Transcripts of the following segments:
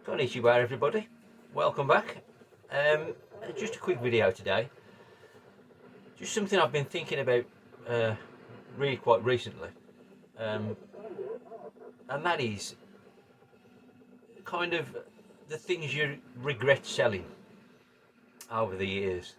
Konnichiwa everybody, welcome back. Just a quick video today, just something I've been thinking about really quite recently, and that is kind of the things you regret selling over the years.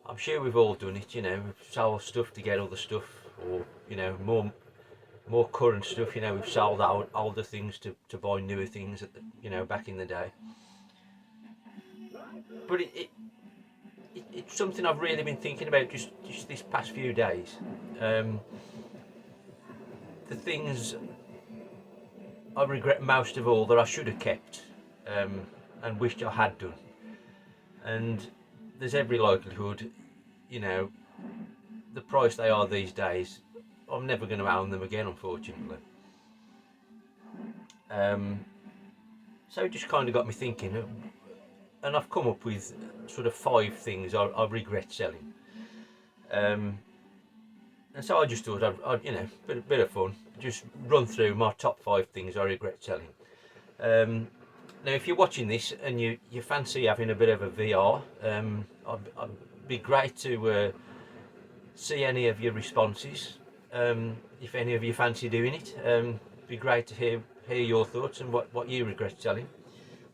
I'm sure we've all done it, you know, we've sold stuff to get other stuff, or you know, more current stuff. You know, we've sold out older things to buy newer things at the, you know, back in the day. But it's something I've really been thinking about just this past few days. The things I regret most of all that I should have kept, and wished I had done. And there's every likelihood, you know, the price they are these days, I'm never going to own them again, unfortunately. So it just kind of got me thinking, and I've come up with sort of 5 things I regret selling. And so I just thought I'd you know, bit of fun, just run through my top 5 things I regret selling. Now, if you're watching this and you fancy having a bit of a VR, I'd be great to see any of your responses. If any of you fancy doing it, be great to hear your thoughts and what you regret selling.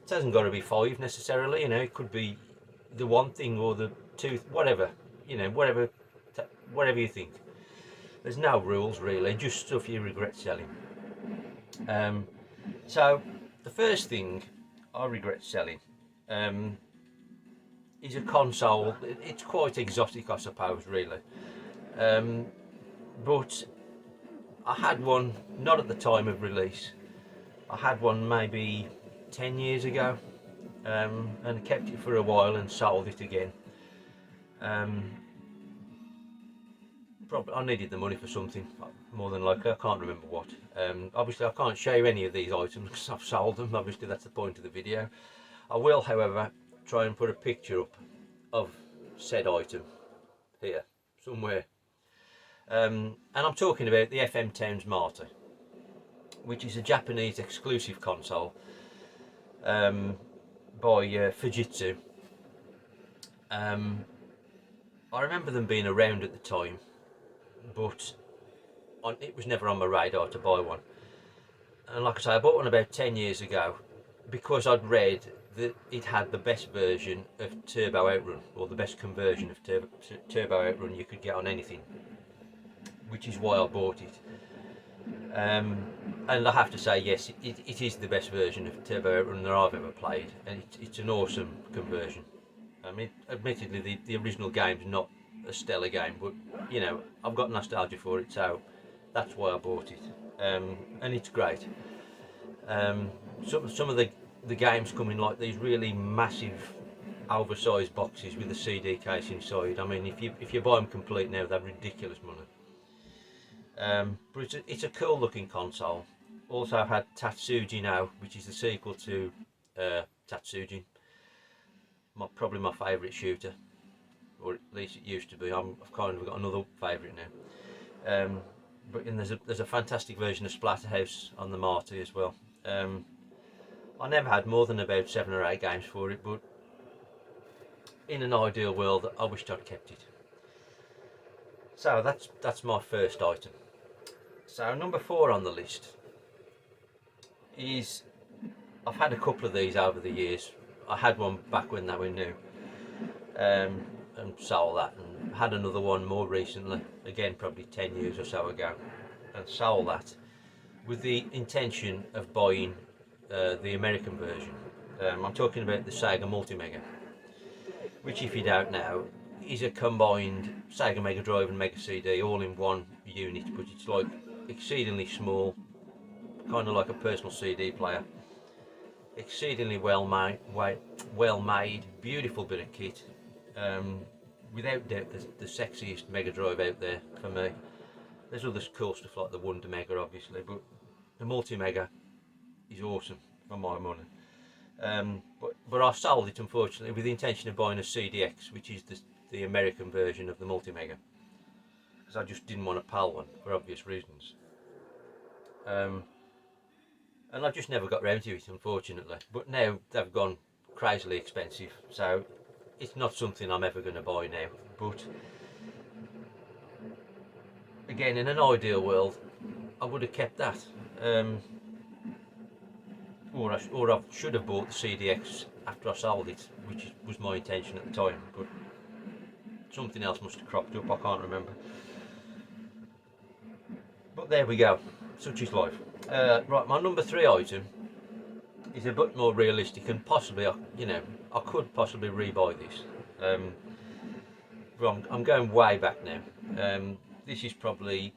It hasn't got to be 5 necessarily, you know, it could be the one thing or the 2, whatever, you know, whatever you think. There's no rules really, just stuff you regret selling. So the first thing I regret selling is a console. It's quite exotic, I suppose, really. But I had one not at the time of release. I had one maybe 10 years ago, and kept it for a while and sold it again. Probably I needed the money for something, more than likely. I can't remember what. Obviously I can't show you any of these items because I've sold them. Obviously that's the point of the video. I will, however, try and put a picture up of said item here somewhere. And I'm talking about the FM Towns Marty, which is a Japanese exclusive console by Fujitsu. I remember them being around at the time, but it was never on my radar to buy one. And like I say, I bought one about 10 years ago because I'd read that it had the best version of Turbo Outrun, or the best conversion of Turbo Outrun you could get on anything, which is why I bought it. And I have to say, yes, it is the best version of Turbo Outrun that I've ever played, and it's an awesome conversion. I mean, admittedly, the original game's not a stellar game, but you know, I've got nostalgia for it, so that's why I bought it. And it's great. Some of the games come in like these really massive, oversized boxes with a CD case inside. I mean, if you buy them complete now, they're ridiculous money. But it's a cool looking console. Also, I've had Tatsujin now, which is the sequel to Tatsujin. Probably my favourite shooter, or at least it used to be. I've kind of got another favourite now. But there's a fantastic version of Splatterhouse on the Marty as well. I never had more than about 7 or 8 games for it, but in an ideal world, I wished I'd kept it. So that's my first item. So number 4 on the list is, I've had a couple of these over the years. I had one back when they were new, and sold that, and had another one more recently, again probably 10 years or so ago, and sold that with the intention of buying the American version. I'm talking about the Sega Multi-Mega, which, if you don't know, is a combined Sega Mega Drive and Mega CD all in one unit, but it's like exceedingly small, kind of like a personal CD player. Exceedingly well made, beautiful bit of kit. Without doubt, the sexiest Mega Drive out there for me. There's other cool stuff like the Wonder Mega, obviously, but the Multi-Mega is awesome for my money. But I sold it, unfortunately, with the intention of buying a CDX, which is the American version of the Multi-Mega. because I just didn't want a PAL one for obvious reasons. And I just never got round to it, unfortunately. But now they've gone crazily expensive, so it's not something I'm ever going to buy now. But again, in an ideal world, I would have kept that. Or I should have bought the CDX after I sold it, which was my intention at the time. But something else must have cropped up, I can't remember. But there we go, such is life. Right, my number 3 item is a bit more realistic, and possibly, I could possibly rebuy this. But I'm going way back now. This is probably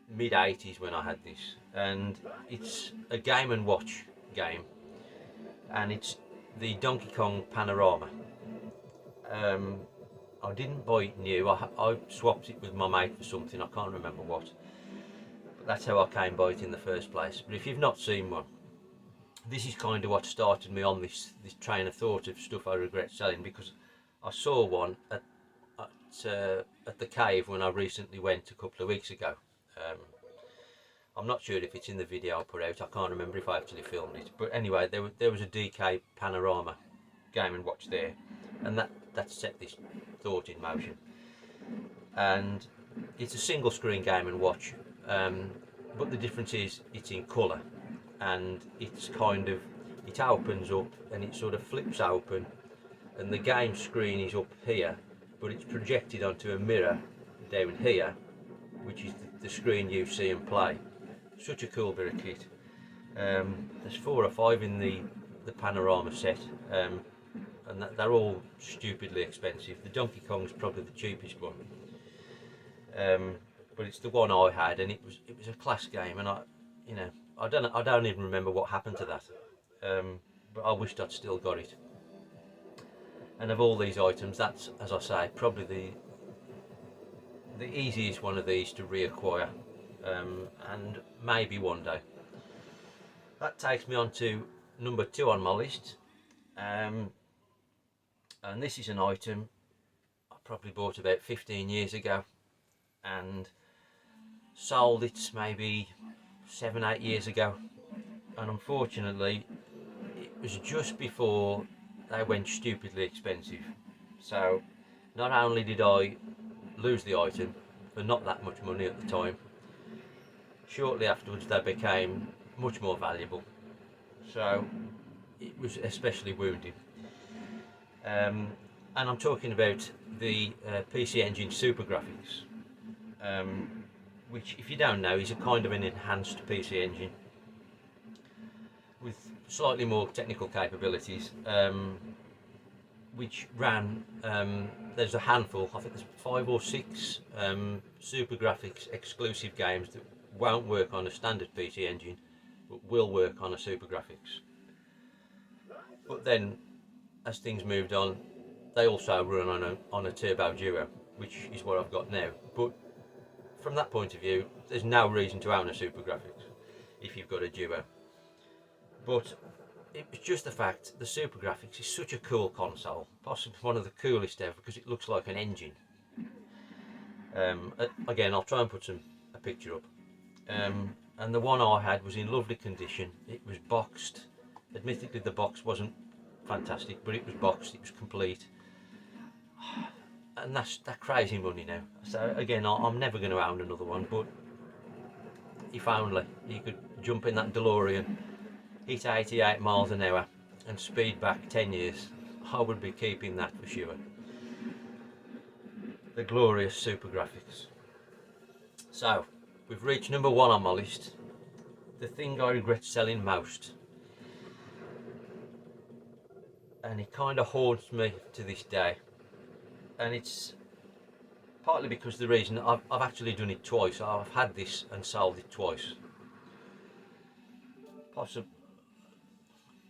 mid-80s when I had this, and it's a Game & Watch game, and it's the Donkey Kong Panorama. I didn't buy it new, I swapped it with my mate for something, I can't remember what. But that's how I came by it in the first place. But if you've not seen one, this is kind of what started me on this train of thought of stuff I regret selling, because I saw one at the cave when I recently went a couple of weeks ago. I'm not sure if it's in the video I put out, I can't remember if I actually filmed it, but anyway, there was a DK Panorama Game & Watch there, and that set this thought in motion. And it's a single screen Game & Watch, but the difference is it's in colour, and it opens up and it sort of flips open, and the game screen is up here, but it's projected onto a mirror down here, which is the screen you see and play. Such a cool bit of kit. There's 4 or 5 in the Panorama set, and they're all stupidly expensive. The Donkey Kong's probably the cheapest one, but it's the one I had, and it was a class game, and I don't even remember what happened to that, but I wished I'd still got it. And of all these items, that's, as I say, probably the easiest one of these to reacquire, and maybe one day. That takes me on to number 2 on my list, and this is an item I probably bought about 15 years ago and sold it maybe 7-8 years ago, and unfortunately it was just before they went stupidly expensive. So not only did I lose the item for not that much money at the time, shortly afterwards they became much more valuable, so it was especially wounding. And I'm talking about the PC Engine Super Graphics, which, if you don't know, is a kind of an enhanced PC Engine with slightly more technical capabilities, which ran, there's a handful, I think there's 5 or 6 Super Graphics exclusive games that won't work on a standard PC Engine but will work on a Super Graphics. But then, as things moved on, they also run on a Turbo Duo, which is what I've got now. But from that point of view, there's no reason to own a Super Graphics if you've got a Duo. But it was just the fact the Super Graphics is such a cool console, possibly one of the coolest ever, because it looks like an engine. Again, I'll try and put a picture up. And the one I had was in lovely condition. It was boxed. Admittedly, the box wasn't fantastic, but it was boxed, it was complete. And that's crazy money now. So again, I'm never going to own another one, but if only you could jump in that DeLorean, hit 88 miles an hour and speed back 10 years, I would be keeping that for sure. The glorious Super Graphics. So, we've reached number 1 on my list. The thing I regret selling most. And it kind of haunts me to this day. And it's partly because the reason I've actually done it twice. I've had this and sold it twice.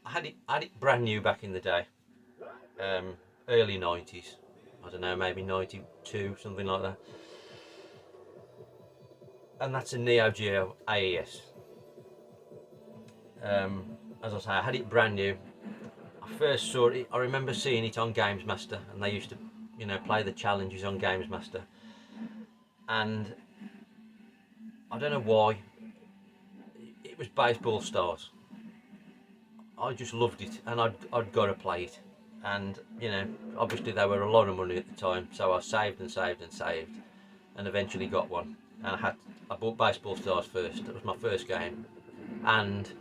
I had it brand new back in the day, early 90s. I don't know, maybe 92, something like that. And that's a Neo Geo AES. As I say, I had it brand new. I first saw it, I remember seeing it on Games Master, and they used to, play the challenges on Games Master. and I don't know why, it was Baseball Stars. I just loved it, and I'd got to play it. And you know, obviously they were a lot of money at the time, so I saved and saved and saved, and eventually got one. And I bought Baseball Stars first. It was my first game, and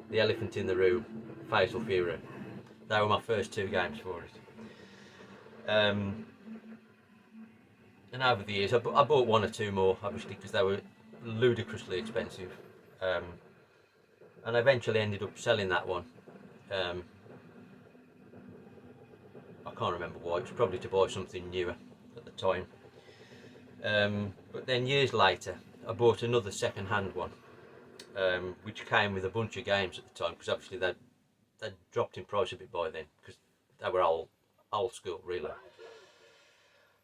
the Elephant in the Room, Fatal Fury. They were my first two games for it. And over the years, I bought one or two more, obviously, because they were ludicrously expensive. And I eventually ended up selling that one. I can't remember why. It was probably to buy something newer at the time. But then years later, I bought another second-hand one, which came with a bunch of games at the time, because obviously they'd dropped in price a bit by then, because they were old school, really.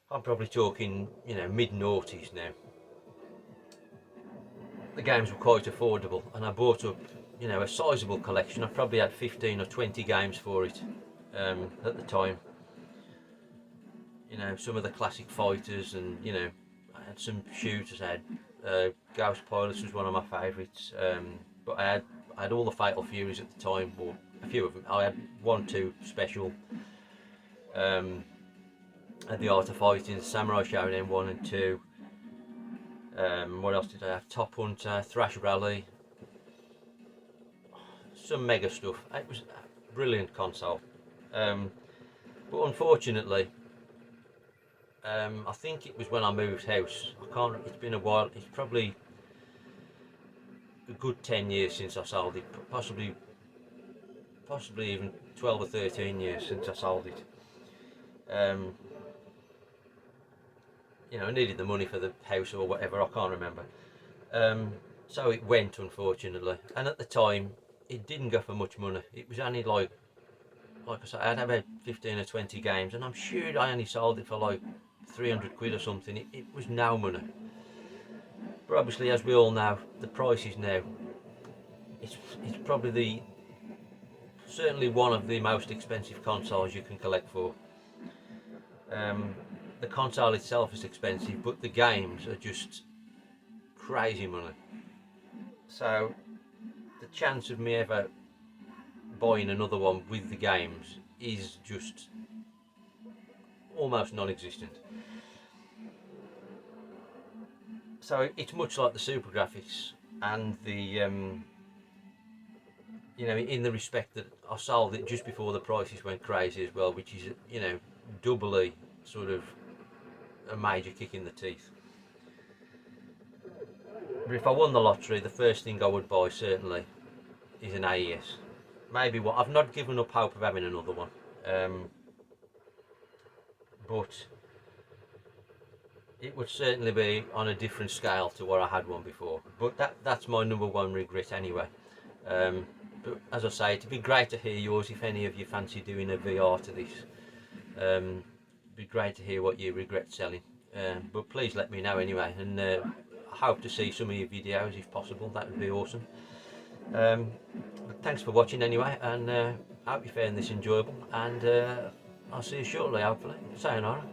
I'm probably talking, you know, mid-noughties now. The games were quite affordable, and I bought up, you know, a sizable collection. I probably had 15 or 20 games for it at the time. You know, some of the classic fighters, and you know, I had some shooters. I had Ghost Pilots was one of my favourites, but I had all the Fatal Furies at the time, or a few of them. I had 1, 2 special. Had the Art of Fighting, Samurai Shodown 1 and 2. What else did I have? Top Hunter, Thrash Rally, some mega stuff. It was a brilliant console. But unfortunately, I think it was when I moved house. It's been a while. It's probably a good 10 years since I sold it. Possibly even 12 or 13 years since I sold it. You know, I needed the money for the house or whatever, I can't remember. So it went, unfortunately. And at the time, it didn't go for much money. It was only like I said, I had about 15 or 20 games, and I'm sure I only sold it for like 300 quid or something. It was no money. But obviously, as we all know, the prices now, it's probably certainly one of the most expensive consoles you can collect for. The console itself is expensive, but the games are just crazy money. So the chance of me ever buying another one with the games is just almost non-existent. So it's much like the Super Graphics and the you know, in the respect that I sold it just before the prices went crazy as well, which is, you know, doubly sort of a major kick in the teeth. But if I won the lottery, the first thing I would buy certainly is an AES. Maybe what I've not given up hope of having another one, but it would certainly be on a different scale to where I had one before. But that's my number one regret anyway. But as I say, it'd be great to hear yours if any of you fancy doing a VR to this. It'd be great to hear what you regret selling. But please let me know anyway, and I hope to see some of your videos if possible. That would be awesome. But thanks for watching anyway, and I hope you found this enjoyable, and I'll see you shortly, hopefully. Sayonara.